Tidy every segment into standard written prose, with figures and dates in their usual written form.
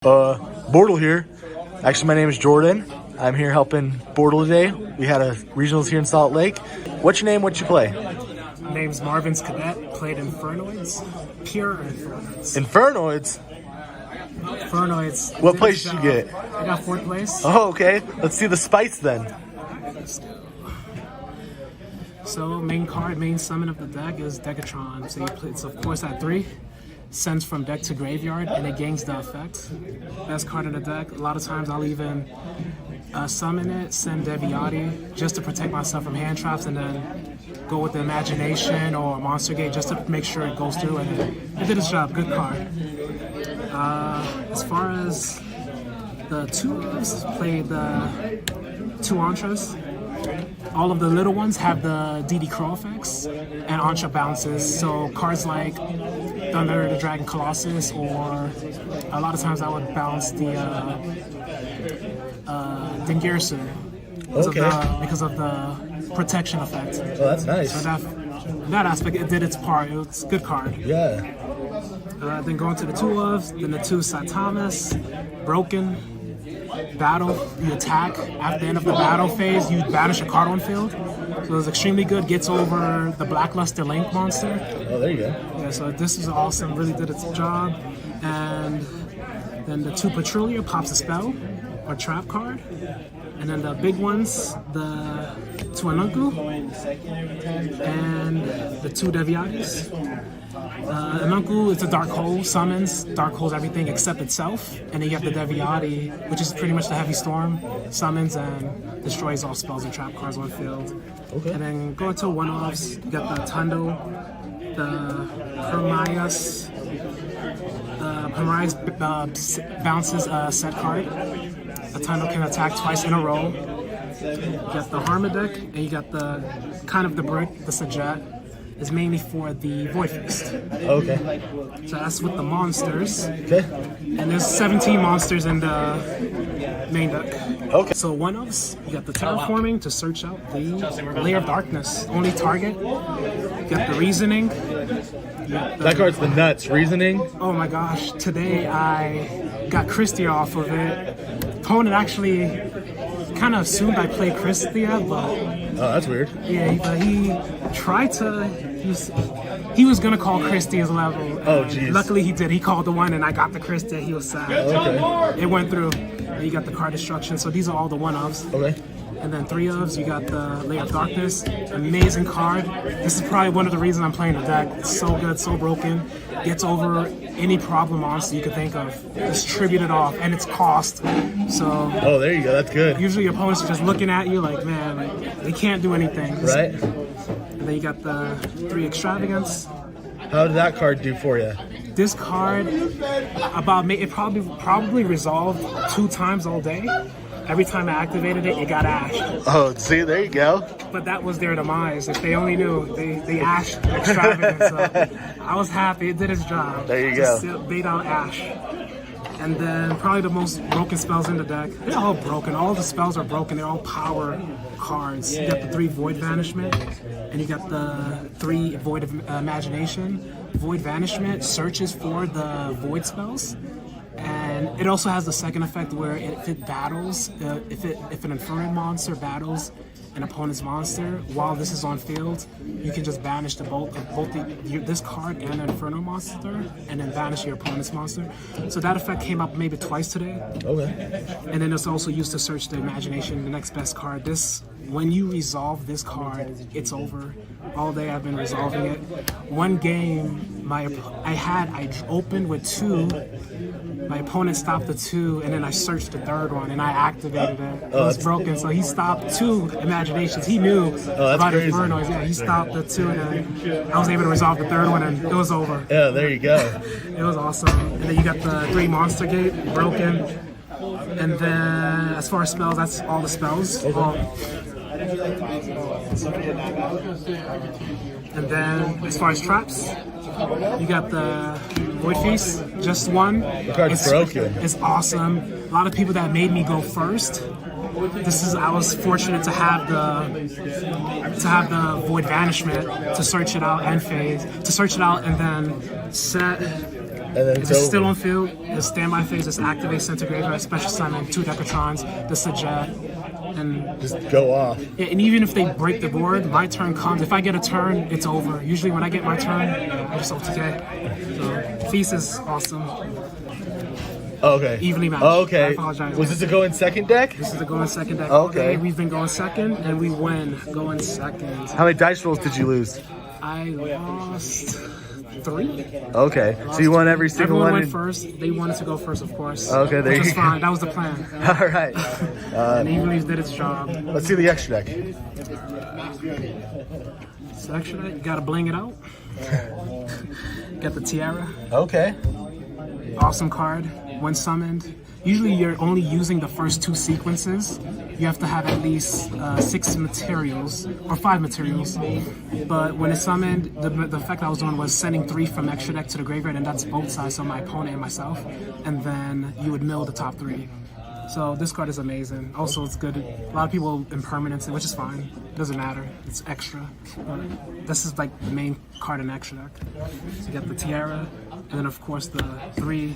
Bortle here. Actually, my name is Jordan. I'm here helping Bortle today. We had a regionals here in Salt Lake. What's your name? What you play? My name's Marvens, Cadet. Played Infernoids. Pure Infernoids. Infernoids? Infernoids. What place did you get? I got 4th place. Oh, okay. Let's see the spice then. Let's go. So main card, main summon of the deck is Degatron. So you play, it's of course at 3. Sends from deck to graveyard and it gains the effect. Best card in the deck. A lot of times I'll even summon it, send Deviati just to protect myself from hand traps, and then go with the imagination or monster gate just to make sure it goes through, and it did its job. Good card. As far as the 2s, played the 2 Entras. All of the little ones have the DD Crow effects and Entra bounces. So cards like Thunder the Dragon Colossus, or a lot of times I would bounce the Dingirsu because of the protection effect. Oh, that's nice. So that aspect, it did its part. It was a good card. Yeah. Then going to the 2 ofs, then the 2 Satamas, Broken. Battle, you attack. At the end of the battle phase, you banish a card on field. So it's extremely good. Gets over the Blackluster Link monster. Oh, there you go. Yeah, so this is awesome. Really did its job. And then the 2 Patrouiller pops a spell or trap card. And then the big ones, the 2 Anunku and the 2 Deviatis. Anunku is a Dark Hole, summons, Dark Holes everything except itself. And then you have the Deviati, which is pretty much the Heavy Storm, summons and destroys all spells and trap cards on field. Okay. And then going to 1-offs, you got the Tundo, the Permias. Permias bounces a set card. The Tundo can attack twice in a row. You got the Harmadic, and you got the kind of the brick, the Sajet. Is mainly for the Void Fist. Okay. So that's with the monsters. Okay. And there's 17 monsters in the main deck. Okay. So 1-ofs, you got the Terraforming to search out the Layer of Darkness. Only target. You got the Reasoning. That card's the nuts. Reasoning. Oh my gosh. Today I got Christia off of it. Opponent actually kind of assumed I played Christia, but... Oh, that's weird. Yeah, but he tried to... He was gonna call Christia's level. Oh, jeez. Luckily he did. He called the 1 and I got the Christia. He was sad. Okay. It went through. And you got the card destruction. So these are all the 1-ofs. Okay. And then 3-ofs, you got the Layer of Darkness. Amazing card. This is probably one of the reasons I'm playing the deck. It's so good, so broken. Gets over any problem monster you could think of. Distribute it off, and it's cost. So. Oh, there you go. That's good. Usually your opponents are just looking at you like, man, like, they can't do anything. Right. And then you got the 3 Extravagance. How did that card do for you? This card, it probably resolved 2 times all day. Every time I activated it, it got ashed. Oh, see, there you go. But that was their demise. If they only knew, they ashed Extravagance. So I was happy. It did its job. There you go. Just bait out ash. And then probably the most broken spells in the deck. They're all broken. All the spells are broken. They're all power cards. You got the 3 Void Banishment, and you got the 3 Void of Imagination. Void Banishment searches for the void spells. And it also has the second effect where if it battles, if an Infernoid monster battles an opponent's monster while this is on field, you can just banish this card and the Inferno monster, and then banish your opponent's monster. So that effect came up maybe twice today. Okay. And then it's also used to search the imagination, the next best card. When you resolve this card, it's over. All day I've been resolving it. One game, I opened with 2. My opponent stopped the 2, and then I searched the 3rd one, and I activated it. It was broken, so he stopped 2 imaginations. He knew about Infernoids. Yeah, he stopped the 2, and then I was able to resolve the 3rd one, and it was over. Yeah, there you go. It was awesome. And then you got the 3 Monster Gate, broken. And then, as far as spells, that's all the spells. And then, as far as traps, you got the Void Feast, just 1. The card's broken. It's awesome. A lot of people that made me go first. I was fortunate to have the Void Banishment to search it out and phase, to search it out and then set And then If it's still on field, the standby phase is activate centigrade, special summon, 2 Decatrons, the Sajet, and just go off. yeah, and even if they break the board, my turn comes. If I get a turn, it's over. Usually when I get my turn, I just OTK. So Feast is awesome. Okay. Evenly matched. Okay. I apologize. Was this a go in second deck? This is the going second deck. Okay. We've been going second, and we win going second. How many dice rolls did you lose? I lost 3. Okay. So you won every single Everyone one? went first. They wanted to go first, of course. Okay, there which you was go. fine. That was the plan. All right. And Evenly did its job. Let's see the extra deck. So actually, you gotta bling it out. Got the Tiara. Okay. Awesome card. When summoned, usually you're only using the first 2 sequences. You have to have at least 6 materials or 5 materials. But when it's summoned, the effect I was doing was sending 3 from extra deck to the graveyard, and that's both sides, so my opponent and myself. And then you would mill the top 3. So this card is amazing. Also, it's good. A lot of people impermanence it, which is fine. Doesn't matter. It's extra. But this is like the main card in extra deck. So you got the Tiara, and then of course the 3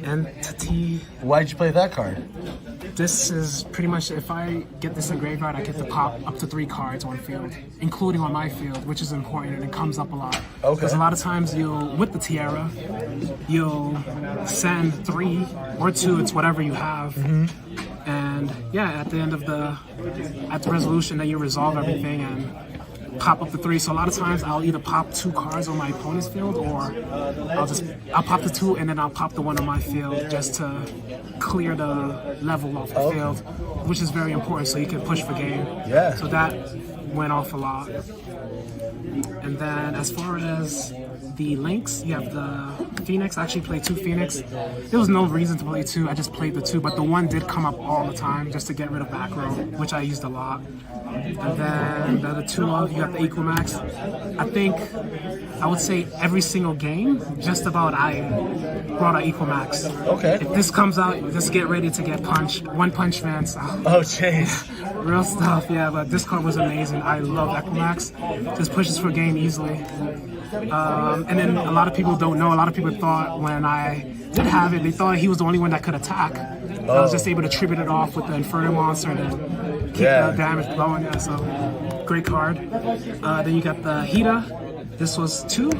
Entity. Why'd you play that card? This is pretty much, if I get this in graveyard, I get to pop up to 3 cards on field, including on my field, which is important, and it comes up a lot. Okay. Because a lot of times with the Tiara, you'll send 3 or 2, it's whatever you have. And yeah, at the end of the resolution, then you resolve everything and pop up the 3. So a lot of times I'll either pop 2 cards on my opponent's field, or I'll pop the 2 and then I'll pop the 1 on my field just to clear the level off the field, which is very important so you can push for game. Yeah. So that went off a lot. And then as far as the links, you have the Phoenix. I actually played 2 Phoenix. There was no reason to play 2, I just played the 2, but the 1 did come up all the time just to get rid of back row, which I used a lot. And then the other 2, you got the Equamax. I think, I would say every single game, just about I brought out Equamax. Okay. If this comes out, just get ready to get punched. One Punch fans. Oh, jeez. Real stuff, yeah, but this card was amazing. I love Equamax. Just pushes for game easily. And then a lot of people don't know. A lot of people thought when I did have it, they thought he was the only one that could attack. I was just able to tribute it off with the Inferno monster and then keep the damage blowing. Yeah, so great card. Then you got the Hida. This was 2.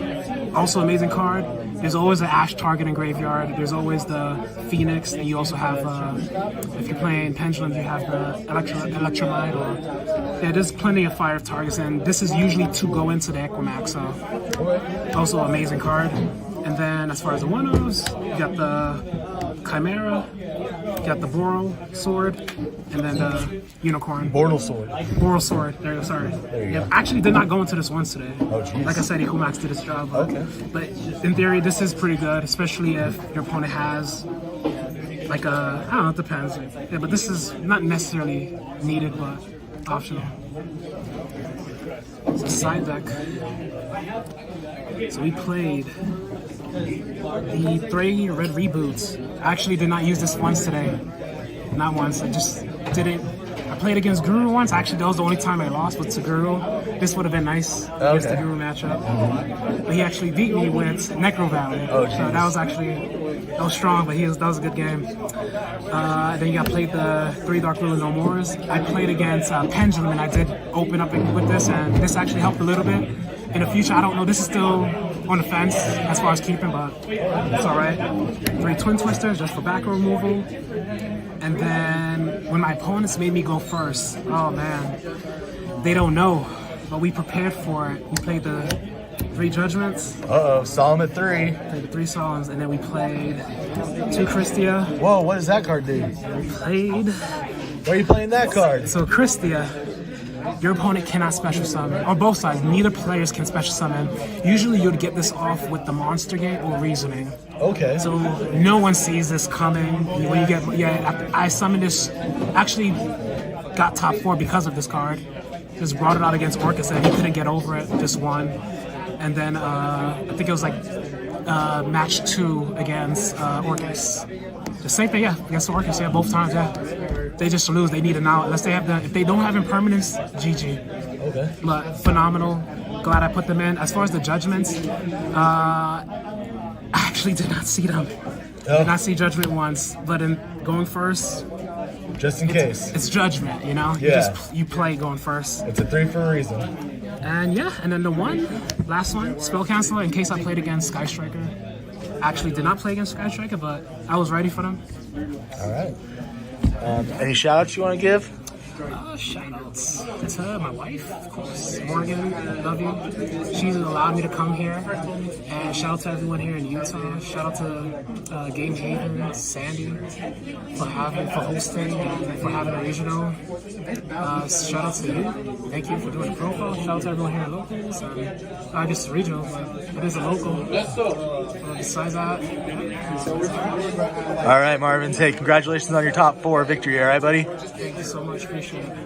Also amazing card. There's always an Ash target in graveyard. There's always the Phoenix, and you also have, if you're playing Pendulum, you have the Electromite. Yeah, there's plenty of fire targets, and this is usually to go into the Equamax, so also amazing card. And then as far as the one-offs, you got the Chimera, you got the Bortle sword, and then the Unicorn. Bortle sword. Bortle sword. There you go. Sorry. you go. Actually, did not go into this once today. Oh, jeez. Like I said, Equamax did its job. Okay. But in theory, this is pretty good, especially if your opponent has like a, I don't know, it depends. Yeah, but this is not necessarily needed, but optional. It's a side deck. So we played the 3 red reboots. I actually did not use this once today. Not once, I just didn't. I played against Guru once. Actually, that was the only time I lost with Guru. This would have been nice against the Guru matchup. But he actually beat me with Necro Valley. Oh, so that was actually, that was strong, but that was a good game. Then you got played the 3 Dark Ruler No Mores. I played against Pendulum, and I did open up with this, and this actually helped a little bit. In the future, I don't know, this is still on the fence as far as keeping, but it's alright. 3 Twin Twisters just for back row removal. And then when my opponents made me go first, oh man, they don't know, but we prepared for it. We played the 3 Judgments. Uh-oh, Solemn at 3. Played the 3 Solemns, and then we played 2 Christia. Whoa, what does that card do? We played... Why are you playing that card? So Christia, your opponent cannot special summon, or both sides, neither players can special summon. Usually you'd get this off with the Monster Gate or Reasoning. Okay. So no one sees this coming. When you get, I summoned this, actually got top 4 because of this card. Just brought it out against Orcus and he couldn't get over it, just won. And then I think it was like match 2 against Orcus. The same thing, yeah, against Orcus, yeah, both times, yeah. They just lose, they need an out. Unless they have if they don't have impermanence, GG. Okay. But phenomenal. Glad I put them in. As far as the judgments, actually did not see them. Oh. Did not see Judgment once, but in going first, Just in case. it's Judgment, you know? Yeah. You play going first. It's a 3 for a reason. And yeah, and then the last one, Spell Canceler, in case I played against Sky Striker. Actually did not play against Sky Striker, but I was ready for them. All right. Any shout outs you want to give? Shout outs to my wife, of course, Morgan, love you. She's allowed me to come here. And shout out to everyone here in Utah. Shout out to Game Haven, Sandy, for hosting, for having a regional. Shout out to you. Thank you for doing the profile. Shout out to everyone here in locals. I guess it's regional, but it is a local. Besides that, All right, Marvens. Hey, congratulations on your top 4 victory, all right, buddy? thank you so much. Appreciate it.